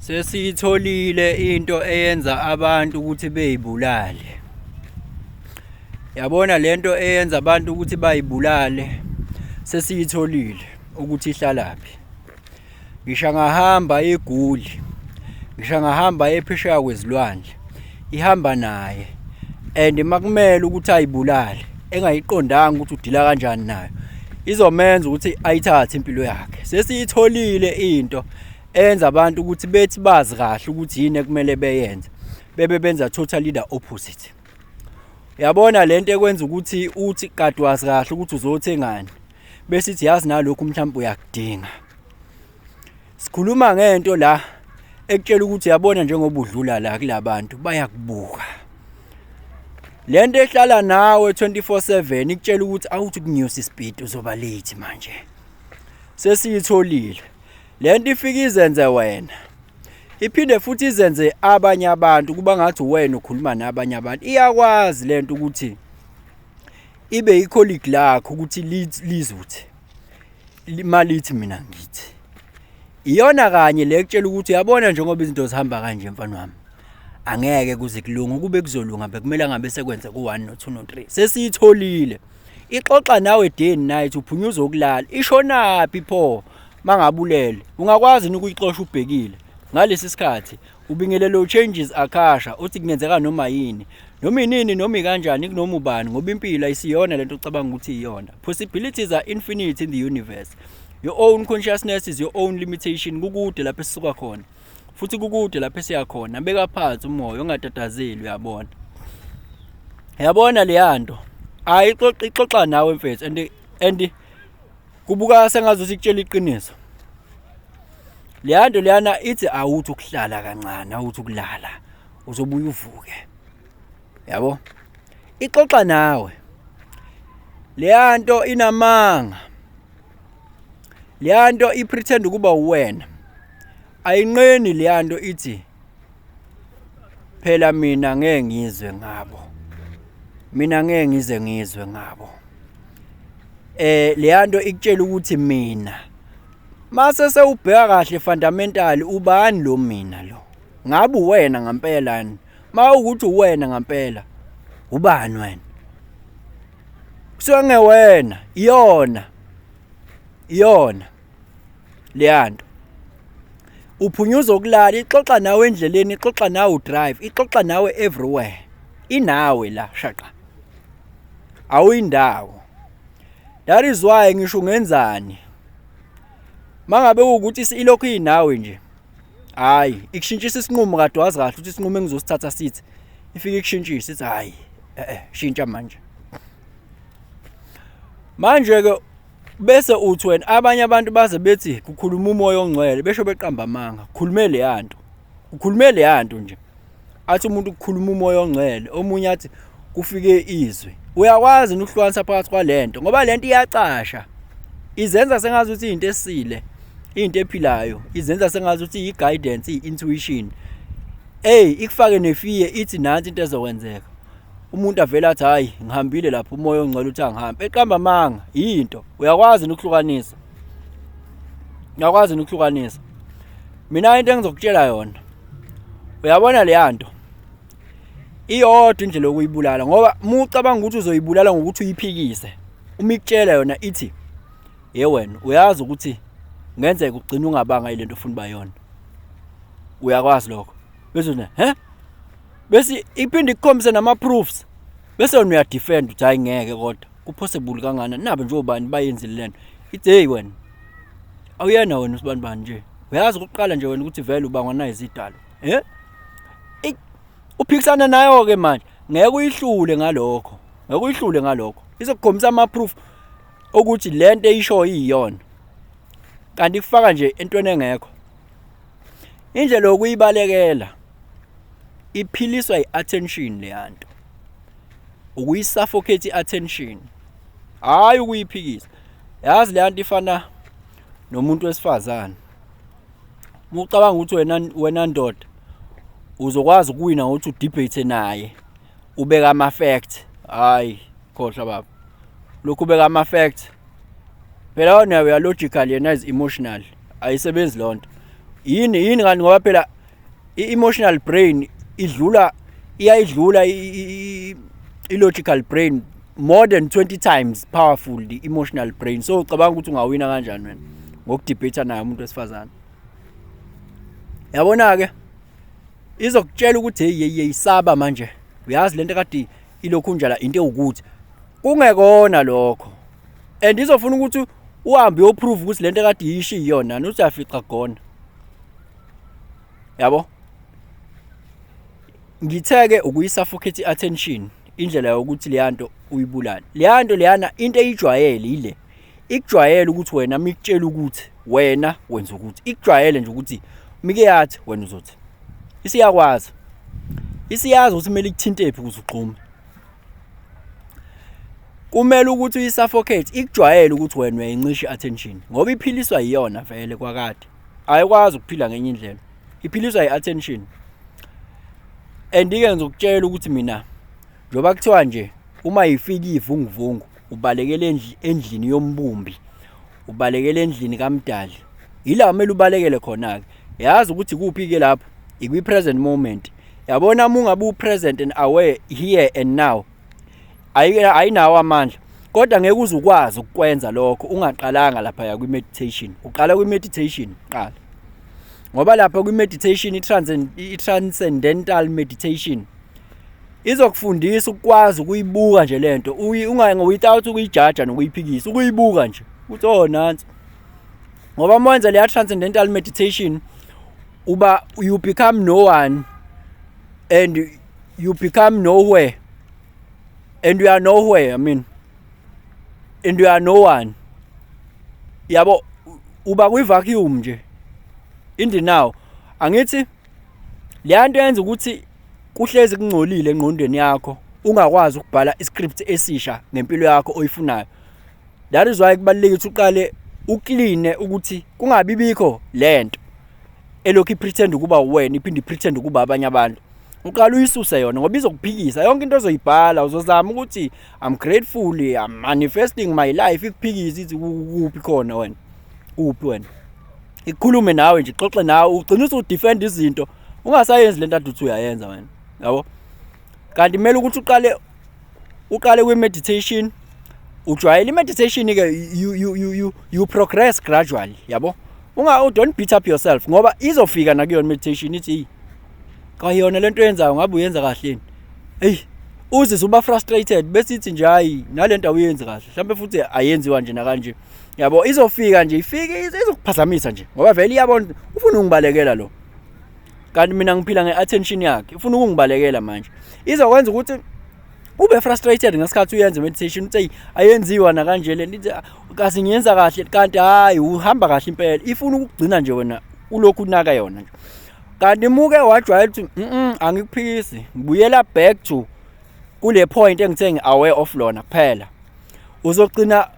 Sesiyitholile into eyenza abantu ukuthi beyibulale. Yabona lento eyenza abantu ukuthi bayibulale sesiyitholile ukuthi ihlalaphi. Ngisho ngahamba eGoli, ngisho ngahamba ephesheya kwezilwandle, ihamba naye and makumele ukuthi ayibulale engayiqondanga ukuthi udila kanjani nayo, izomenza ukuthi ayithathe impilo yakhe. Sesiyitholile into enza abantu ukuthi bethi bazi kahle ukuthi yini ekumele beyenze, benza totally the opposite. Uyabona lento ekwenza ukuthi uthi kade wazi kahle ukuthi uzothengani, bese ithi yazi nalokho mhlawumbe uyakudinga. Sikhuluma ngento la ekutshela ukuthi yabona njengoba udlula la kulabantu bayakubuka. Lento ehlala nawe 24/7 ikutshela ukuthi awuthi kunyusa ispeed uzoba late manje. Sesiyitholile. Lento ifika izenze wena. Iphinde futhi izenze abanye abantu kuba ngathi wena ukhuluma nabanye abantu. Iyakwazi lento ukuthi ibe icolleague lakho ukuthi lizuthi. Malithi mina ngithi. Iyona kanye le ekutshela ukuthi uyabona njengoba izinto zihamba kanje mfana wami. Angeke kuze kulunga kube kuzolunga bekumele ngabe sekwenze ku1 no2 no3. Sesiyitholile. Ixoxa nawe day and night uphunyuza ukulala. Ishonaphi pho mangabulele. Ungakwazi ukuyixoxa ubhekile. Ngalesi sikhathi ubingelelo changes akhasha uthi kungenzeka noma yini. Noma inini noma kanjani kunoma ubani ngoba impilo ayisiyona lento ocabanga ukuthi iyona. Possibilities are infinite in the universe. Your own consciousness is your own limitation. Kukude lapho esisuka khona. Futhi kukude lapho esiya khona. Beka phansi umoya ungatatazeli uyabona. Yabona leyanto. Ayixoxa nawe mfethu and kubuka sengazuthi ikutshela iqiniso. Leyanto leyana ithi awuthi ukuhlala kancane, awuthi ukulala. Uzobuya uvuke. Yabo? Ixoxa nawe. Leyanto inamanga. Leyanto ipretend ukuba uwena. Ayinqeni leyanto ithi phela mina ngeke ngizwe ngabo. Mina ngeke ngize ngizwe ngabo. Leyanto ikutshela ukuthi mina mase sewubheka kahle fundamental ubani lo mina lo. Ngabe uwena ngempela ni? Mawukuthi uwena ngempela. Ubani wena? Kusenge wena, iyona. Leyanto. Uphunyuza ukulala, ixoxa nawe endleleni, ixoxa nawe udrive, ixoxa nawe everywhere. Inawe la shaqa. Awuyindawo. That is why ngisho ngenzani. Mangabe ukuthi ilokhu inawe nje. Hayi, ikushintshisa isinqumo kade wazi kahle ukuthi isinqumo engizosithatha sithi. Ifike ikushintshisa ithi hayi, shintsha manje. Manje ke bese uthi wena abanye abantu baze bethi kukhuluma umoya ongcwele besho beqamba amanga. Ukhulume leyanto nje. Athi umuntu ukukhuluma umoya ongcwele, omunye athi kufike izwi. Uyakwazi ukuhlukanisa phakathi kwalento ngoba lento iyacasha. Izenza sengazuthi into esile, into ephilayo, izenza sengazuthi i-guidance, i-intuition. Ikufake nefear ithi nansi into ezokwenzeka. Umuntu avela athi hayi ngihambile lapho umoya ongcwele uthi angihambe. Eqamba amanga into. Uyakwazi ukuhlukanisa. Mina into engizokutshela yona. Uyabona leyanto. Iyodwa indlela yokuyibulala ngoba mucabanga ukuthi uzoyibulala ngokuthi uyiphikise. Uma ikutshela yona ithi wena uyazi ukuthi ngenzeka ugcina ungabanga ilento ofuna bayona. Uyakwazi lokho. Bese bese iphinde ikukhombise nama proofs. Bese wena uyadefend uthi hayi ngeke kodwa kupossible kangana nabe nje ubani bayenzile lento. Ithi wena awuyena wena usibani nje. Uyazi ukuqala nje wena ukuthi vele ubangwa nayo izidalo. Uphikisana nayo ke manje ngeke uyihlule ngalokho. Izokukhombisa ama proof ukuthi lento eyisho iyona. Kanti kufaka nje entweni engekho. Indlela yokuyibalekela iphiliswa iattention leyanto. Ukuyisuffocate iattention. Hayi ukuyiphikisa. Yazi leyanto ifana nomuntu wesifazane. Mucabanga ukuthi wena ndoda uzokwazi ukuwina ukuthi udebate naye. Ubeka ama facts. Hayi, khohlwa baba. Lokhu ubeka ama facts. Phela wona uya logical yena is emotional. Ayisebenzi lonto. yini ngani ngoba phela i-emotional brain iyayidlula i-logical brain more than 20 times powerful the emotional brain. So ucabanga ukuthi ungawina kanjani wena ngokudebate naye umuntu wesifazane? Yabona ke izokutshela ukuthi hey isaba manje. Uyazi lento kade ilokhu njala into ukuthi kungekona lokho. And izofuna ukuthi uhambe uyoprove ukuthi lento kade yishi iyona uthi afica gona. Yabo? Ngitheke ukuyisuffocate attention indlela yokuthi leyanto uyibulala. Leyanto leyana into eyijwayele ile. Ikujwayele ukuthi wena mikutshela ukuthi wena wenza ukuthi. Ikujwayele nje ukuthi mike yathi wena uzothi. Isiyakwazi. Isiyazi ukuthi kumele ikuthinte ephi ukuze uqhume. Kumele ukuthi uyisuffocate ikujwayele ukuthi wena uyayincisha attention ngoba iphiliswa yiyona vele kwakade. Ayikwazi ukuphila ngenye indlela. Iphiliswa yi-attention. And ike ngizokutshela ukuthi mina njoba kuthiwa nje uma ifika ivunguvungu ubalekele endlini yombumbi, ubalekele endlini kaMdali. Yila kumele ubalekele khona ke. Yazi ukuthi kuphi ke lapho? Ikwi present moment. Yabona uma ungabe u-present and aware here and now. Ayinawo amandla. Kodwa ngeke uze ukwazi ukwenza lokho ungaqalanga lapha ya kwi-meditation. Uqala kwi-meditation qala. Ngoba lapha kwi-meditation i-transcendental meditation izokufundisa ukwazi ukuyibuka nje lento without ukuyijaja nokuyiphikisa ukuyibuka nje uthi oh nansi. Ngoba manje le transcendental meditation you become no one and you become nowhere and you are nowhere. And you are no one. Yabo uba kwi-vacuum nje. Indi now angithi leyanto yenza ukuthi kuhlezi kungcolile engqondweni yakho ungakwazi ukubhala iscript esisha ngempilo yakho oyifunayo. That is why kubalulekile ukuthi uqale ukline ukuthi kungabi bikho lento elokhu ipretend ukuba wena iphinde ipretend ukuba abanye abantu. Uqala uyisuse yona ngoba izokuphikisa yonke into ozoyibhala uzozama ukuthi I'm grateful, I'm manifesting my life. Ikuphikisa ithi kuphi khona wena kuphi wena. Ikhulume nawe nje xoxe nawe ugcina usudefend izinto ungasayenzi lento aduthi uyayenza wena. Yabo? Kanti kumele ukuthi uqale kwi-meditation. Ujwayele i-meditation ke you progress gradually. Yabo? Don't beat up yourself ngoba izofika nakuyona meditation ithi kayona lento yenzayo ngabe uyenza kahle. Hey uzizwe uba frustrated bese ithi nje hayi nalento awuyenzi kahle. Mhlawumbe futhi ayenziwa nje na kanje. Yabo izofika nje ifike izokuphazamisa nje ngoba vele iyabona ufuna ungibalekela lo. Kanti mina ngiphila ngeattention yakhe ufuna ukungibalekela manje. Izokwenza ukuthi ube frustrated ngesikhathi uyenza meditation uthi ayenziwa na kanje le nithi kasi ngiyenza kahle kanti hayi uhamba kahle impela ifuna ukugcina nje wena ulokhu unaka yona nje. Kanti muke wajwayela ukuthi angikuphikisi ngibuyela back to kule point engithe ngi-aware of lona kuphela. Uzogcina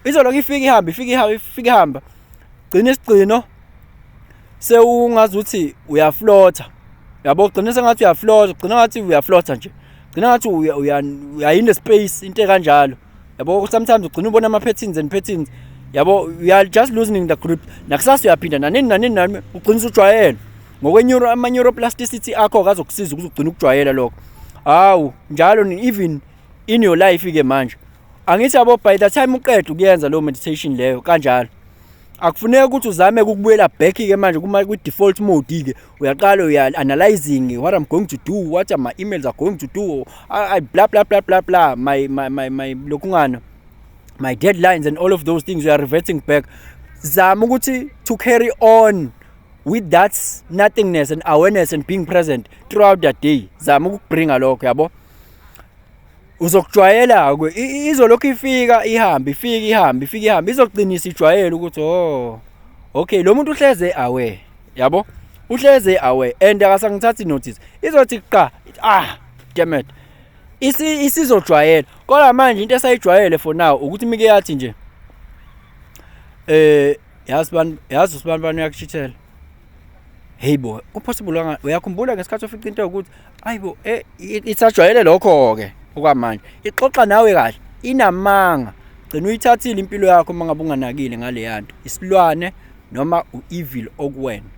izolokhu ifika ihamba gcina isigcino ungazuthi uyaflota. Yabo gcina sengathi uyaflota, gcina ngathi uyaflota nje. Gcina ngathi uya in the space into kanjalo. Yabo sometimes ugcina ubona ama-patterns. Yabo you are just losing the grip. Nakusasa uyaphinda nanini ugcina ujwayele. Ama-neuroplasticity akho akazokusiza ukuthi ugcina ukujwayela lokho. Hawu njalo even in your life ke manje. Angithi yabo by the time uqeda ukuyenza lo meditation leyo kanjalo. Akufuneka ukuthi uzame ukubuyela back ke manje kwi-default mode ke uyaqala uya-analyzing what I'm going to do, what my emails are going to do, I blah blah blah blah blah, my lokungana, my deadlines and all of those things. You are reverting back. Zama ukuthi to carry on with that nothingness and awareness and being present throughout the day. Zama ukubringa lokho yabo. Uzokujwayela ke izolokhu ifika ihambe izogcinisa ijwayele ukuthi okay lo muntu uhleze aware. Yabo uhleze aware and akasangithathi notice izothi qa damn it isizojwayela. Kodwa manje into esayijwayele for now ukuthi mike yathi nje yazi usibani uyakushithela. Hey bo kupossible uyakhumbula ngesikhathi ofica into ukuthi ayibo itsajwayele lokho ke okwamanje ixoxa nawe kahle inamanga gcina uyithathile impilo yakho mangabe unganakile ngale yanto isilwane noma u-evil okuwena